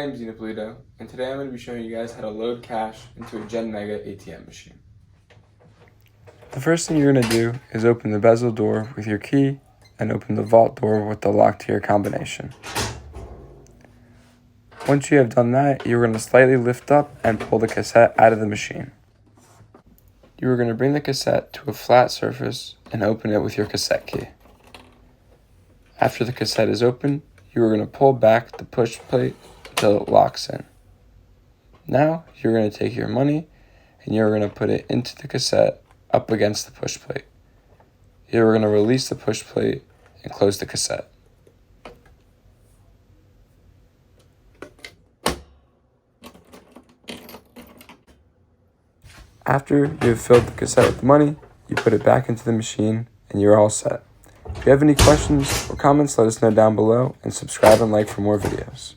name is and today I'm going to be showing you guys how to load cash into a Genmega ATM machine. The first thing you're going to do is open the bezel door with your key and open the vault door with the lock to your combination. Once you have done that, you're going to slightly lift up and pull the cassette out of the machine. You are going to bring the cassette to a flat surface and open it with your cassette key. After the cassette is open, you are going to pull back the push plate until it locks in. Now you're going to take your money and you're going to put it into the cassette up against the push plate. You're going to release the push plate and close the cassette. After you have filled the cassette with money, you put it back into the machine and you're all set. If you have any questions or comments, let us know down below and subscribe and like for more videos.